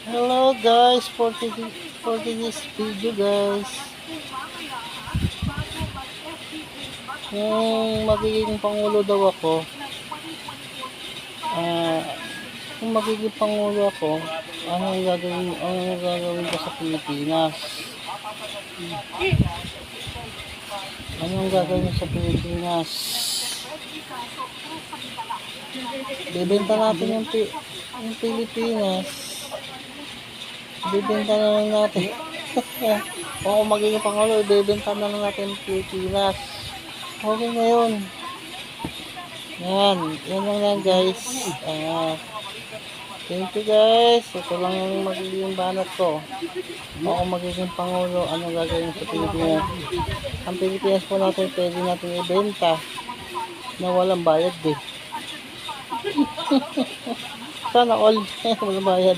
Hello guys, for this video guys. Kung magiging pangulo daw ako, ah, kung magiging pangulo ako, ano ang gagawin ko sa Pilipinas? Ano ang gagawin ko sa Pilipinas? Bibenta natin yung Pilipinas. Bibenta na lang natin. O kung magiging pangulo, ibebenta na lang natin yung Pilipinas. Okay na yun. Yan lang yan guys. Thank you guys. Ito lang yung magiging banat ko. O kung magiging pangulo, ano gagawin sa Pilipinas? Ang Pilipinas po natin, pwede natin ibenta na walang bayad eh. Sana all walang bayad.